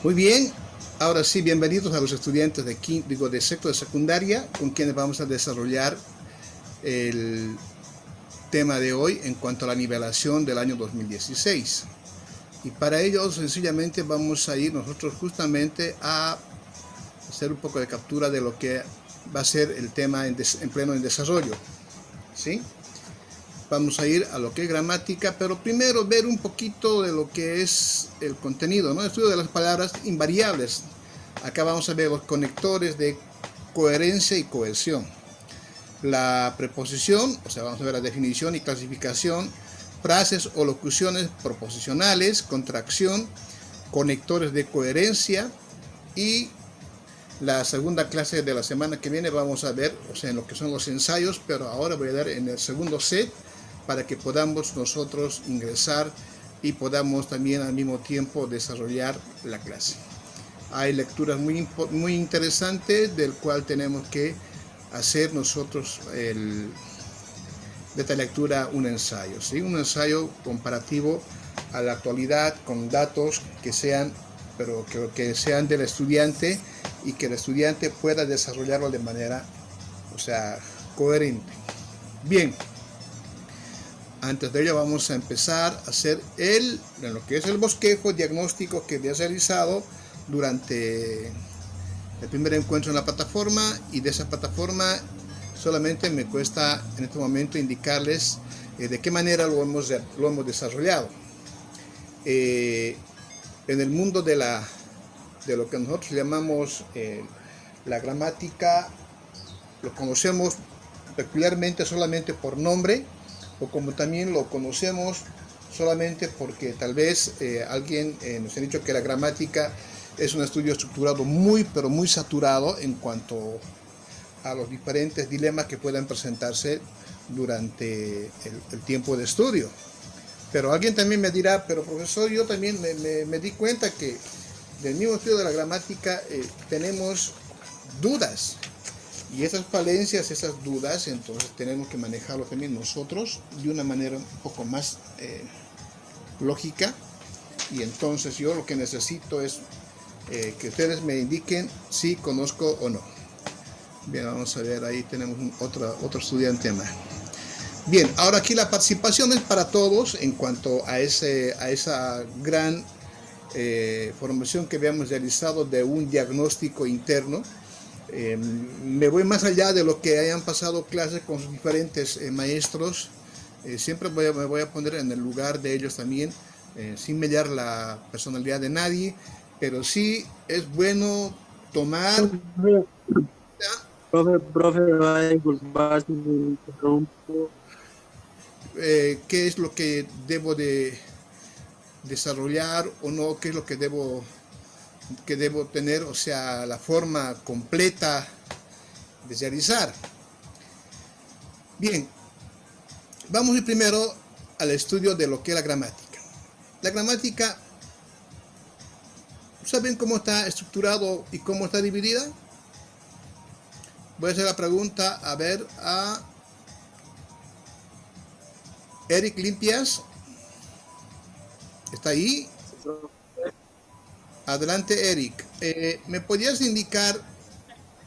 Muy bien, ahora sí, bienvenidos a los estudiantes de sexto de secundaria, con quienes vamos a desarrollar el tema de hoy en cuanto a la nivelación del año 2016. Y para ello, sencillamente, vamos a ir nosotros justamente a hacer un poco de captura de lo que va a ser el tema en pleno en desarrollo. ¿Sí? Vamos a ir a lo que es gramática, pero primero ver un poquito de lo que es el contenido, ¿no? Estudio de las palabras invariables. Acá vamos a ver los conectores de coherencia y cohesión. La preposición, o sea, vamos a ver la definición y clasificación, frases o locuciones proposicionales, contracción, conectores de coherencia, y la segunda clase de la semana que viene vamos a ver, o sea, en lo que son los ensayos, pero ahora voy a dar en el segundo set para que podamos nosotros ingresar y podamos también al mismo tiempo desarrollar la clase. Hay lecturas muy interesantes del cual tenemos que hacer nosotros de esta lectura un ensayo, ¿sí? Un ensayo comparativo a la actualidad con datos que sean, pero que sean del estudiante y que el estudiante pueda desarrollarlo de manera, o sea, coherente. Bien, antes de ello vamos a empezar a hacer en lo que es el bosquejo diagnóstico que había realizado durante el primer encuentro en la plataforma, y de esa plataforma solamente me cuesta en este momento indicarles de qué manera lo hemos desarrollado. En el mundo de lo que nosotros llamamos la gramática, lo conocemos peculiarmente solamente por nombre, o como también lo conocemos solamente porque tal vez alguien nos ha dicho que la gramática es un estudio estructurado muy, pero muy saturado en cuanto a los diferentes dilemas que puedan presentarse durante el tiempo de estudio. Pero alguien también me dirá, pero profesor, yo también me di cuenta que del mismo estudio de la gramática tenemos dudas. Y esas falencias, esas dudas, entonces tenemos que manejarlo también nosotros de una manera un poco más lógica. Y entonces yo lo que necesito es que ustedes me indiquen si conozco o no. Bien, vamos a ver, ahí tenemos otro estudiante más. Bien, ahora aquí la participación es para todos en cuanto a esa gran formación que habíamos realizado de un diagnóstico interno. Me voy más allá de lo que hayan pasado clases con sus diferentes maestros. Siempre me voy a poner en el lugar de ellos también, sin mediar la personalidad de nadie, pero sí es bueno tomar. Profe, va a disculpar si me interrumpo. Qué es lo que debo de desarrollar o no, qué es lo que debo tener, o sea, la forma completa de realizar. Bien, vamos a ir primero al estudio de lo que es la gramática. La gramática, ¿saben cómo está estructurado y cómo está dividida? Voy a hacer la pregunta, a ver, a Eric Limpias. ¿Está ahí? Adelante, Eric. ¿Me podrías indicar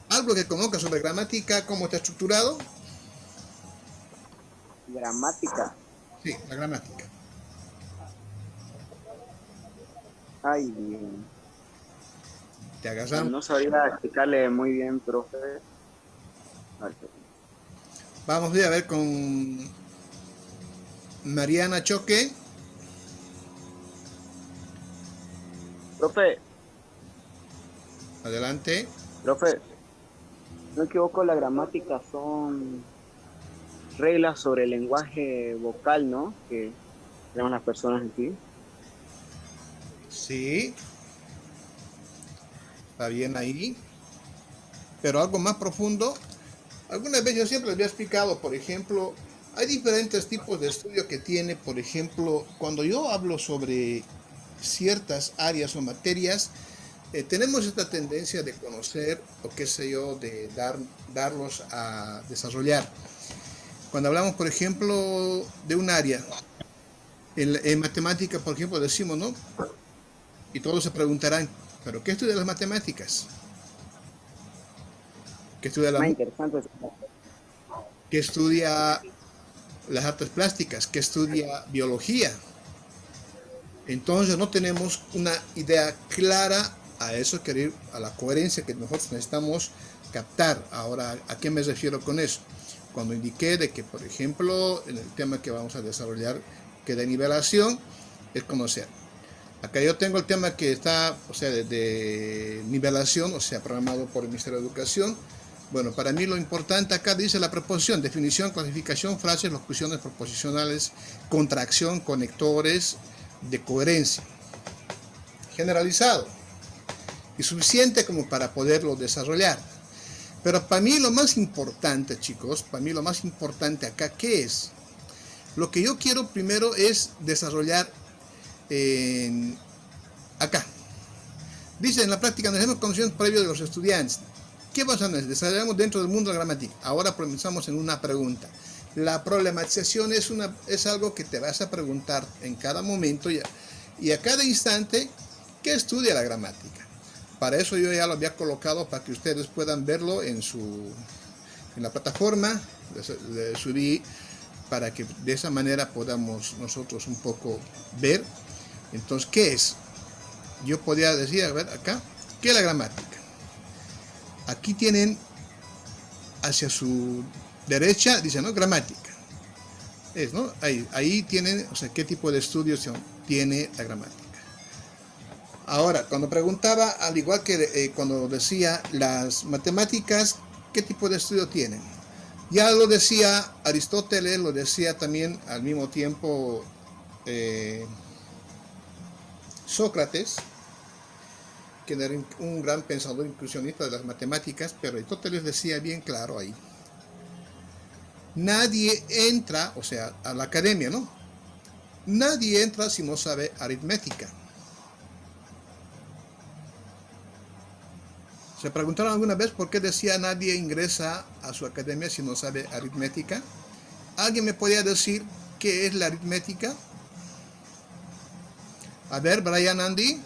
algo que conozcas sobre gramática, cómo está estructurado? Gramática. Sí, la gramática. Ay, bien. Te agarramos. No sabría explicarle muy bien, profe. Vamos a ver con Mariana Choque. Profe, Adelante. profe, no me equivoco, la gramática son reglas sobre el lenguaje vocal, ¿no? Que tenemos las personas aquí. Sí, está bien ahí. Pero algo más profundo. Algunas veces yo siempre les había explicado, por ejemplo, hay diferentes tipos de estudio que tiene, por ejemplo, cuando yo hablo sobre ciertas áreas o materias, tenemos esta tendencia de conocer, o qué sé yo, de darlos a desarrollar. Cuando hablamos, por ejemplo, de un área, en matemática, por ejemplo, decimos, ¿no? Y todos se preguntarán, Pero ¿qué estudia las matemáticas? ¿Qué estudia Más interesante. ¿Qué estudia las artes plásticas? ¿Qué estudia biología? Entonces no tenemos una idea clara a eso, a la coherencia que nosotros necesitamos captar. Ahora, ¿a qué me refiero con eso? Cuando indiqué de que, por ejemplo, en el tema que vamos a desarrollar, que de nivelación, es conocer. Acá yo tengo el tema que está, o sea, de nivelación, o sea, programado por el Ministerio de Educación. Bueno, para mí lo importante acá dice la preposición, definición, clasificación, frases, locuciones proposicionales, contracción, conectores, de coherencia. Generalizado y suficiente como para poderlo desarrollar. Pero para mí lo más importante, chicos, para mí lo más importante acá, ¿qué es? Lo que yo quiero primero es desarrollar acá. Dice, en la práctica necesitamos conocimientos previos de los estudiantes. ¿Qué vamos a hacer? Desarrollamos dentro del mundo de la gramática. Ahora comenzamos en una pregunta. La problematización es algo que te vas a preguntar en cada momento y a cada instante, ¿qué estudia la gramática? Para eso yo ya lo había colocado para que ustedes puedan verlo en la plataforma, le subí para que de esa manera podamos nosotros un poco ver. Entonces, ¿qué es? Yo podría decir, a ver, acá, ¿qué es la gramática? Aquí tienen hacia su derecha, dice, ¿no? Gramática. ¿No? Ahí tienen, o sea, qué tipo de estudios tiene la gramática. Ahora, cuando preguntaba, al igual que cuando decía las matemáticas, ¿qué tipo de estudio tienen? Ya lo decía Aristóteles, lo decía también al mismo tiempo Sócrates, que era un gran pensador inclusionista de las matemáticas, pero Aristóteles decía bien claro ahí. Nadie entra, o sea, a la academia, ¿no? Nadie entra si no sabe aritmética. ¿Se preguntaron alguna vez por qué decía nadie ingresa a su academia si no sabe aritmética? ¿Alguien me podría decir qué es la aritmética? A ver, Brian Andy,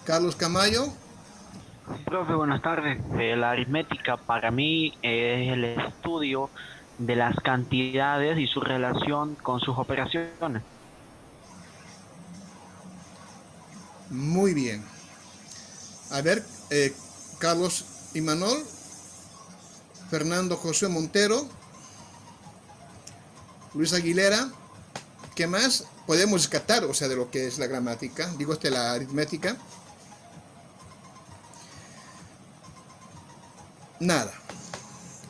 Carlos Camayo. Profe, buenas tardes. La aritmética para mí es el estudio de las cantidades y su relación con sus operaciones. Muy bien. A ver, Carlos Imanol, Fernando José Montero, Luis Aguilera, ¿qué más podemos rescatar, o sea, de lo que es la gramática? Digo, la aritmética. Nada.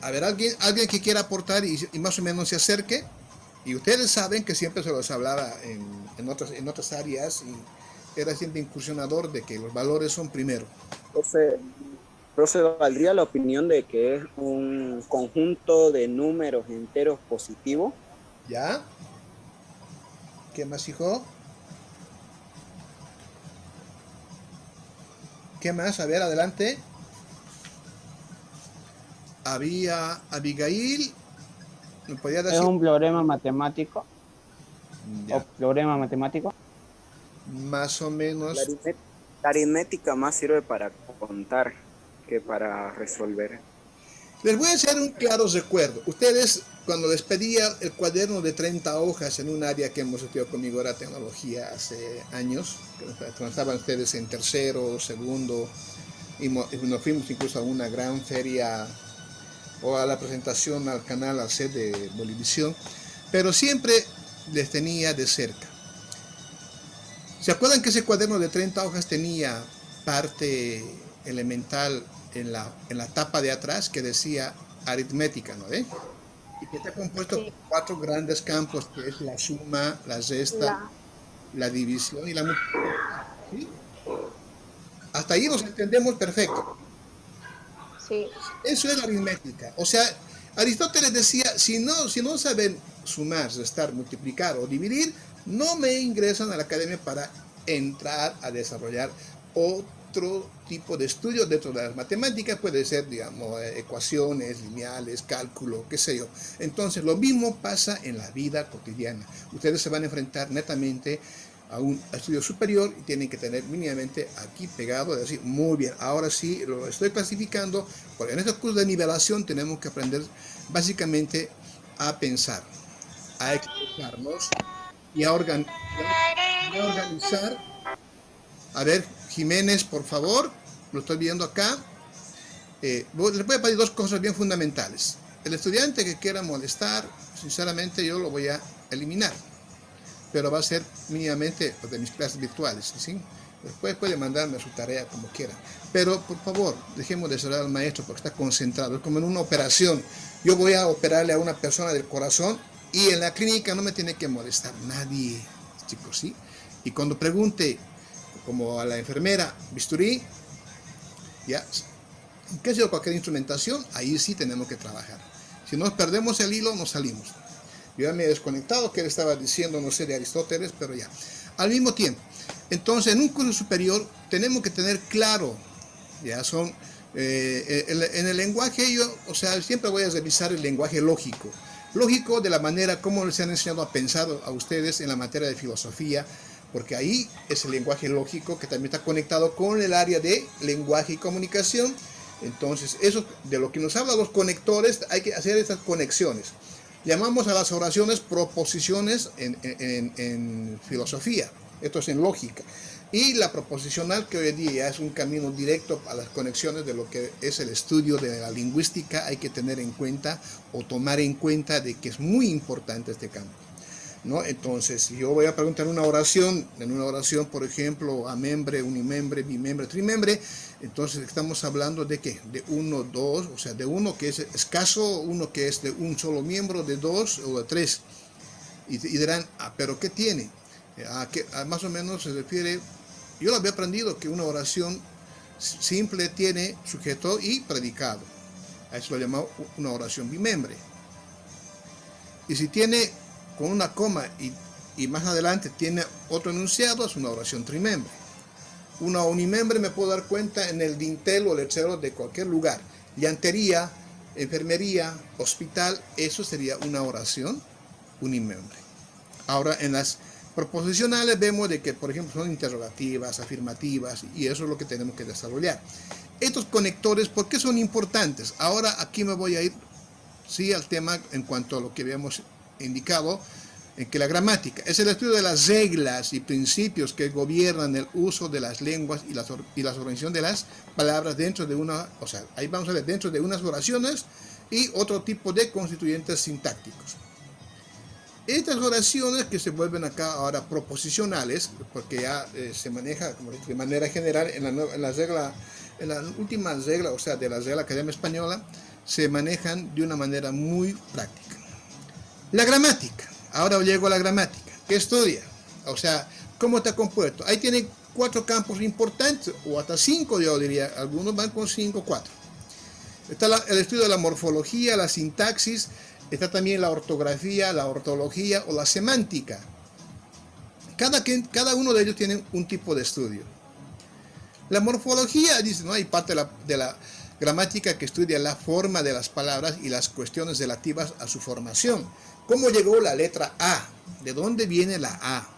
A ver, alguien que quiera aportar y más o menos se acerque. Y ustedes saben que siempre se los hablaba en otras áreas y era siempre incursionador de que los valores son primero. Profe, ¿valdría la opinión de que es un conjunto de números enteros positivos? ¿Ya? ¿Qué más, hijo? ¿Qué más? A ver, adelante. Había Abigail. ¿Me podía decir? ¿Es un problema matemático? Ya. ¿O problema matemático? Más o menos. La aritmética más sirve para contar que para resolver. Les voy a hacer un claro recuerdo. Ustedes, cuando les pedía el cuaderno de 30 hojas en un área que hemos estudiado conmigo, era tecnología hace años, cuando estaban ustedes en tercero, segundo, y nos fuimos incluso a una gran feria o a la presentación al canal, al set de Bolivisión, pero siempre les tenía de cerca. ¿Se acuerdan que ese cuaderno de 30 hojas tenía parte elemental en la tapa de atrás que decía aritmética, ¿no? Y que está compuesto por 4 grandes campos, que es la suma, la resta, la división y la multiplicación. ¿Sí? Hasta ahí nos entendemos perfecto. Sí. Eso es la aritmética. O sea, Aristóteles decía, si no saben sumar, restar, multiplicar o dividir, no me ingresan a la academia para entrar a desarrollar otro tipo de estudio dentro de las matemáticas. Puede ser, digamos, ecuaciones, lineales, cálculo, qué sé yo. Entonces, lo mismo pasa en la vida cotidiana. Ustedes se van a enfrentar netamente a un estudio superior y tienen que tener mínimamente aquí pegado, es decir, muy bien, ahora sí lo estoy clasificando, porque en estos cursos de nivelación tenemos que aprender básicamente a pensar, a expresarnos y a organizar. A ver, Jiménez, por favor, lo estoy viendo acá. Les voy a pedir dos cosas bien fundamentales. El estudiante que quiera molestar, sinceramente yo lo voy a eliminar, pero va a ser mínimamente de mis clases virtuales, ¿sí? Después puede mandarme su tarea como quiera, pero por favor, dejemos de cerrar al maestro porque está concentrado. Es como en una operación. Yo voy a operarle a una persona del corazón y en la clínica no me tiene que molestar nadie, chicos, ¿sí? Y cuando pregunte, como a la enfermera, bisturí, ya, qué sé yo, cualquier instrumentación, ahí sí tenemos que trabajar. Si nos perdemos el hilo, nos salimos. Yo ya me he desconectado, que él estaba diciendo, no sé, de Aristóteles, pero ya. Al mismo tiempo, entonces, en un curso superior, tenemos que tener claro, ya son, en el lenguaje, yo, o sea, siempre voy a revisar el lenguaje lógico. Lógico de la manera como les han enseñado a pensar a ustedes en la materia de filosofía, porque ahí es el lenguaje lógico que también está conectado con el área de lenguaje y comunicación. Entonces, eso de lo que nos hablan los conectores, hay que hacer estas conexiones. Llamamos a las oraciones proposiciones en filosofía, esto es en lógica. Y la proposicional, que hoy en día es un camino directo a las conexiones de lo que es el estudio de la lingüística, hay que tener en cuenta o tomar en cuenta de que es muy importante este campo, ¿no? Entonces, si yo voy a preguntar en una oración, por ejemplo, amembre, unimembre, bimembre, trimembre, entonces estamos hablando de ¿qué? De uno, dos, o sea, de uno que es escaso, uno que es de un solo miembro, de dos o de tres. Y dirán, pero ¿qué tiene? Más o menos se refiere, yo lo había aprendido que una oración simple tiene sujeto y predicado. A eso lo llamamos una oración bimembre. Y si tiene con una coma y más adelante tiene otro enunciado, es una oración trimembre. Una unimembre me puedo dar cuenta en el dintel o lechero de cualquier lugar. Llantería, enfermería, hospital, eso sería una oración unimembre. Ahora, en las proposicionales vemos de que, por ejemplo, son interrogativas, afirmativas, y eso es lo que tenemos que desarrollar. Estos conectores, ¿por qué son importantes? Ahora aquí me voy a ir, sí, al tema en cuanto a lo que habíamos indicado, en que la gramática es el estudio de las reglas y principios que gobiernan el uso de las lenguas y la organización de las palabras dentro de una, o sea, ahí vamos a ver, dentro de unas oraciones y otro tipo de constituyentes sintácticos. Estas oraciones que se vuelven acá ahora proposicionales, porque ya se maneja como de manera general en la última regla, o sea, de la Real Academia Española, se manejan de una manera muy práctica. La gramática, ahora llego a la gramática, ¿qué estudia? O sea, ¿cómo está compuesto? Ahí tiene 4 campos importantes, o hasta 5 yo diría, algunos van con 5, 4. Está el estudio de la morfología, la sintaxis, está también la ortografía, la ortología o la semántica. Cada uno de ellos tiene un tipo de estudio. La morfología, dice, ¿no? Hay parte de la gramática que estudia la forma de las palabras y las cuestiones relativas a su formación. ¿Cómo llegó la letra A? ¿De dónde viene la A?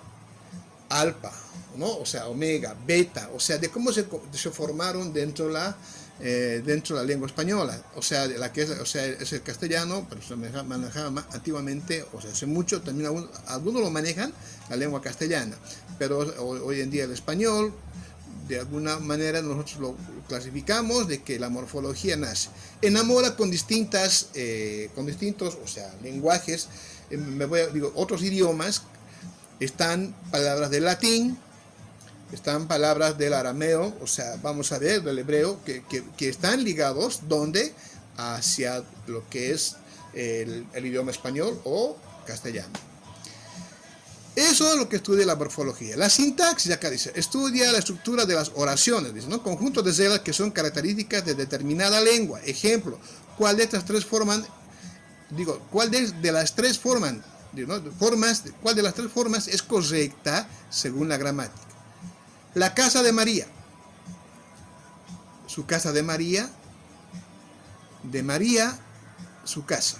Alfa, ¿no? O sea, omega, beta, o sea, de cómo se formaron dentro de la lengua española, o sea, es el castellano, pero se manejaba antiguamente, o sea, hace mucho, también algunos lo manejan, la lengua castellana, pero hoy en día el español, de alguna manera nosotros lo clasificamos de que la morfología nace. Enamora con distintos, o sea, lenguajes, otros idiomas, están palabras del latín, están palabras del arameo, o sea, vamos a ver, del hebreo, que están ligados, ¿dónde? Hacia lo que es el idioma español o castellano. Eso es lo que estudia la morfología. La sintaxis, acá dice, estudia la estructura de las oraciones, dice, ¿no? Conjuntos de reglas que son características de determinada lengua. Ejemplo, ¿cuál de estas tres forman? ¿Cuál de las tres forman? ¿No? ¿Cuál de las tres formas es correcta según la gramática? La casa de María. Su casa de María, su casa.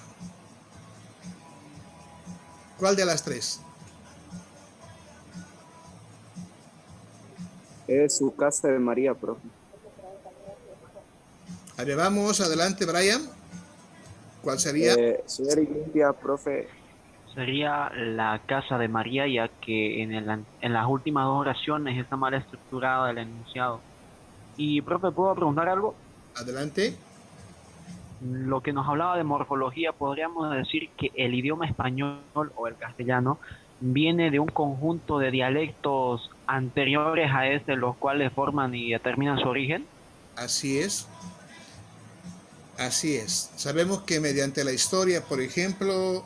¿Cuál de las tres? Es su casa de María, profe. A ver, vamos, adelante, Brian. ¿Cuál sería? Señor Olimpia, profe. Sería la casa de María, ya que en las últimas dos oraciones está mal estructurado el enunciado. Y, profe, ¿puedo preguntar algo? Adelante. Lo que nos hablaba de morfología, podríamos decir que el idioma español o el castellano viene de un conjunto de dialectos anteriores a este, los cuales forman y determinan su origen. Así es. Así es. Sabemos que mediante la historia, por ejemplo,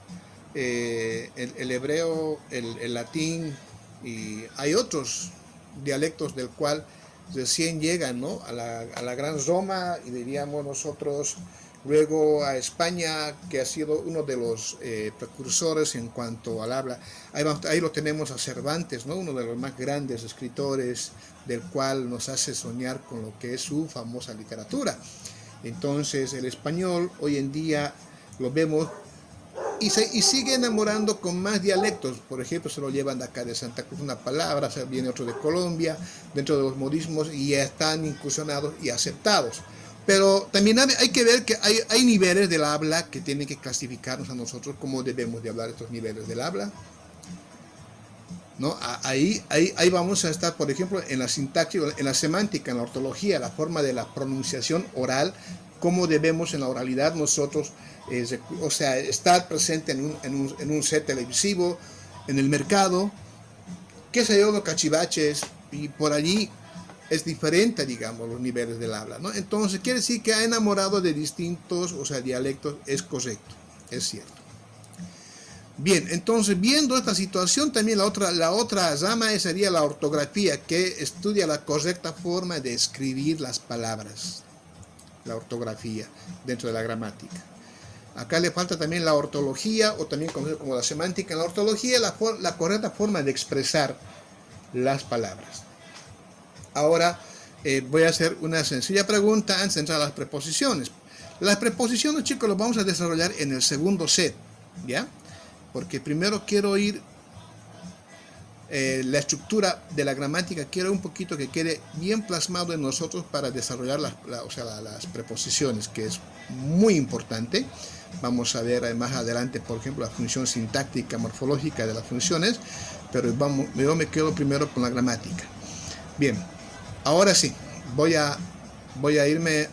el hebreo, el latín, y hay otros dialectos del cual recién llegan, ¿no?, a la Gran Roma, y diríamos nosotros luego a España, que ha sido uno de los precursores en cuanto al habla. Ahí lo tenemos a Cervantes, ¿no?, uno de los más grandes escritores, del cual nos hace soñar con lo que es su famosa literatura. Entonces el español hoy en día lo vemos y sigue enamorando con más dialectos. Por ejemplo, se lo llevan de acá de Santa Cruz una palabra, viene otro de Colombia, dentro de los modismos, y ya están incursionados y aceptados. Pero también hay que ver que hay niveles del habla que tienen que clasificarnos a nosotros cómo debemos de hablar estos niveles del habla, ¿no? Ahí vamos a estar, por ejemplo, en la sintaxis, en la semántica, en la ortología, la forma de la pronunciación oral, cómo debemos en la oralidad nosotros, o sea, estar presente en un set televisivo, en el mercado, qué sé yo, los cachivaches, y por allí es diferente, digamos, los niveles del habla, ¿no? Entonces, quiere decir que ha enamorado de distintos, o sea, dialectos, es correcto, es cierto. Bien, entonces, viendo esta situación, también la otra rama sería la ortografía, que estudia la correcta forma de escribir las palabras, la ortografía dentro de la gramática. Acá le falta también la ortología, o también como la semántica. En la ortología, la correcta forma de expresar las palabras. Ahora voy a hacer una sencilla pregunta antes de entrar a las preposiciones. Las preposiciones, chicos, las vamos a desarrollar en el segundo set, ¿ya? Porque primero quiero ir la estructura de la gramática, quiero un poquito que quede bien plasmado en nosotros para desarrollar las preposiciones, que es muy importante. Vamos a ver más adelante, por ejemplo, la función sintáctica, morfológica de las funciones, pero yo me quedo primero con la gramática. Bien, ahora sí, voy a irme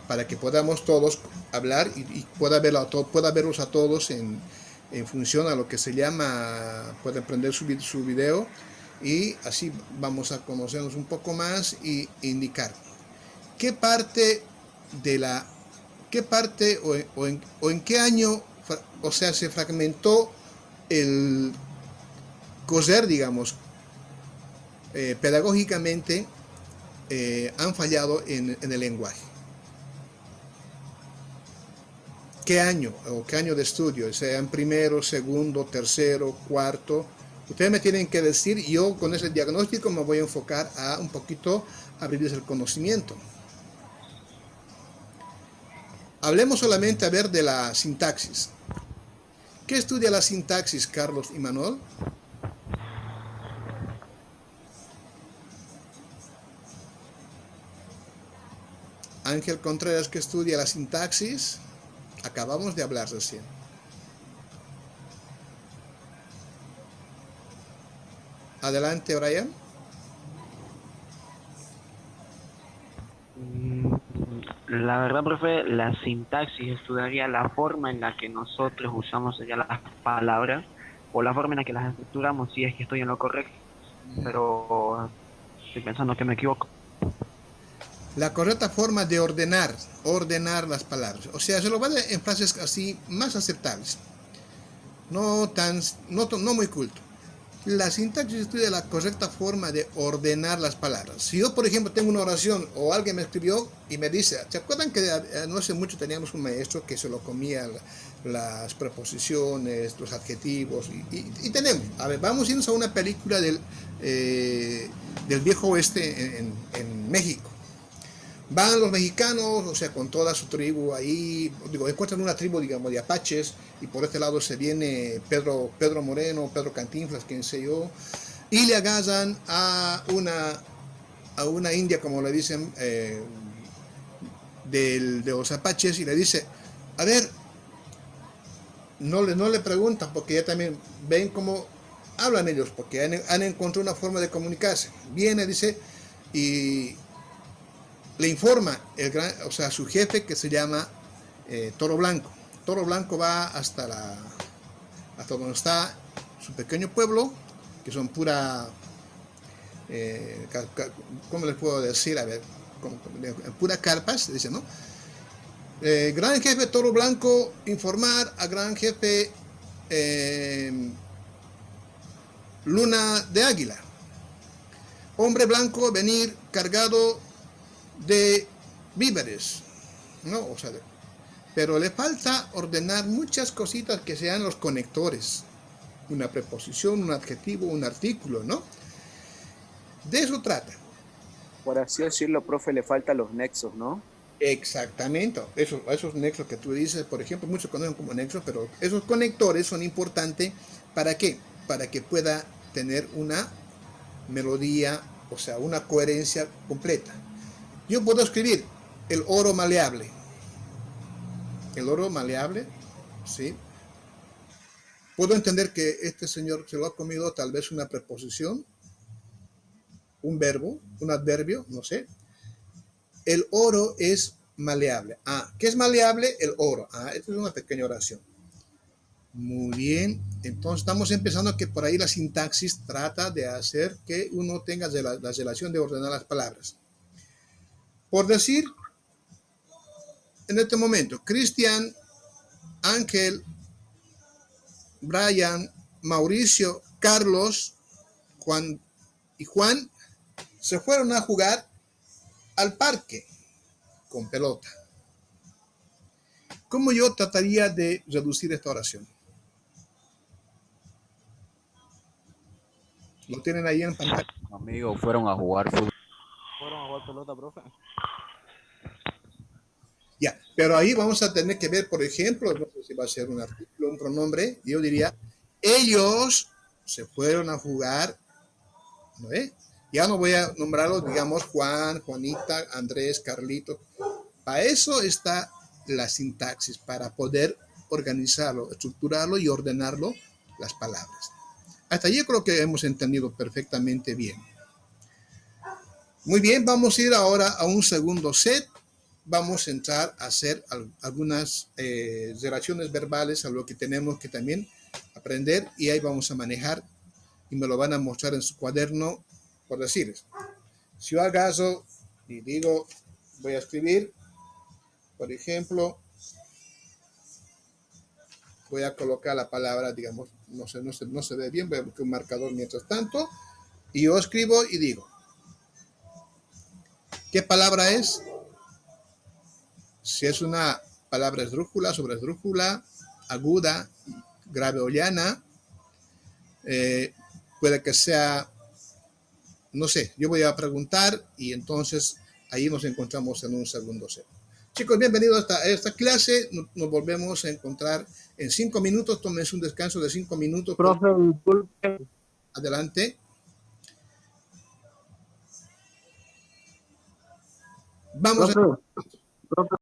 para que podamos todos hablar y pueda verlos a todos en función a lo que se llama, pueden prender su video, y así vamos a conocernos un poco más y indicar qué parte o en qué año, o sea, se fragmentó el coser, digamos, pedagógicamente, han fallado en el lenguaje. ¿Qué año o qué año de estudio? Sea en primero, segundo, tercero, cuarto. Ustedes me tienen que decir, y yo con ese diagnóstico me voy a enfocar a un poquito abrirles el conocimiento. Hablemos solamente a ver de la sintaxis. ¿Qué estudia la sintaxis, Carlos y Manuel? Ángel Contreras, ¿qué estudia la sintaxis? Acabamos de hablar recién. Adelante, Brian. La verdad, profe, la sintaxis estudiaría la forma en la que nosotros usamos ya las palabras, o la forma en la que las estructuramos, si es que estoy en lo correcto, pero estoy pensando que me equivoco. La correcta forma de ordenar las palabras. O sea, se lo va a dar en frases así más aceptables. No muy culto. La sintaxis estudia la correcta forma de ordenar las palabras. Si yo, por ejemplo, tengo una oración o alguien me escribió y me dice, ¿se acuerdan que no hace mucho teníamos un maestro que se lo comía las preposiciones, los adjetivos? Y tenemos, a ver, vamos a irnos a una película del viejo oeste en México. Van los mexicanos, o sea, con toda su tribu ahí, encuentran una tribu, digamos, de apaches, y por este lado se viene Pedro Moreno, Pedro Cantinflas, quien sé yo, y le agarran a a una india, como le dicen, de los apaches, y le dice, a ver, no le preguntan, porque ya también ven cómo hablan ellos, porque han encontrado una forma de comunicarse. Viene, dice, y le informa o sea, su jefe, que se llama Toro Blanco. Toro Blanco va hasta donde está su pequeño pueblo, que son pura, ¿cómo les puedo decir? A ver, pura carpas, dice, ¿no? Gran jefe Toro Blanco, informar a gran jefe Luna de Águila. Hombre blanco venir cargado de víveres, ¿no? O sea, pero le falta ordenar muchas cositas que sean los conectores. Una preposición, un adjetivo, un artículo, ¿no? De eso trata. Por así decirlo, profe, le faltan los nexos, ¿no? Exactamente. Esos nexos que tú dices, por ejemplo, muchos conocen como nexos, pero esos conectores son importantes. ¿Para qué? Para que pueda tener una melodía, o sea, una coherencia completa. Yo puedo escribir el oro maleable. El oro maleable, ¿sí? Puedo entender que este señor se lo ha comido tal vez una preposición, un verbo, un adverbio, no sé. El oro es maleable. Ah, ¿qué es maleable? El oro. Ah, esta es una pequeña oración. Muy bien. Entonces estamos empezando que por ahí la sintaxis trata de hacer que uno tenga la relación de ordenar las palabras. Por decir, en este momento, Cristian, Ángel, Brian, Mauricio, Carlos, Juan y Juan se fueron a jugar al parque con pelota. ¿Cómo yo trataría de reducir esta oración? ¿Lo tienen ahí en pantalla? Amigos, fueron a jugar fútbol. ¿Fueron a jugar pelota, profe? Ya, pero ahí vamos a tener que ver, por ejemplo, no sé si va a ser un artículo, un pronombre, yo diría, ellos se fueron a jugar, ¿no es? Ya no voy a nombrarlos, digamos, Juan, Juanita, Andrés, Carlito. Para eso está la sintaxis, para poder organizarlo, estructurarlo y ordenarlo, las palabras. Hasta allí creo que hemos entendido perfectamente bien. Muy bien, vamos a ir ahora a un segundo set. Vamos a entrar a hacer algunas relaciones verbales, a lo que tenemos que también aprender, y ahí vamos a manejar y me lo van a mostrar en su cuaderno, por decirles. Si yo acaso y digo, voy a escribir, por ejemplo, voy a colocar la palabra, digamos, no se ve bien, voy a buscar un marcador mientras tanto, y yo escribo y digo, ¿qué palabra es? Si es una palabra esdrújula, sobresdrújula, aguda, grave o llana, puede que sea, no sé, yo voy a preguntar y entonces ahí nos encontramos en un segundo set. Chicos, bienvenidos a esta clase. Nos volvemos a encontrar en 5 minutos. Tómense un descanso de 5 minutos. Profe, disculpe. Adelante. Vamos Profe, profe.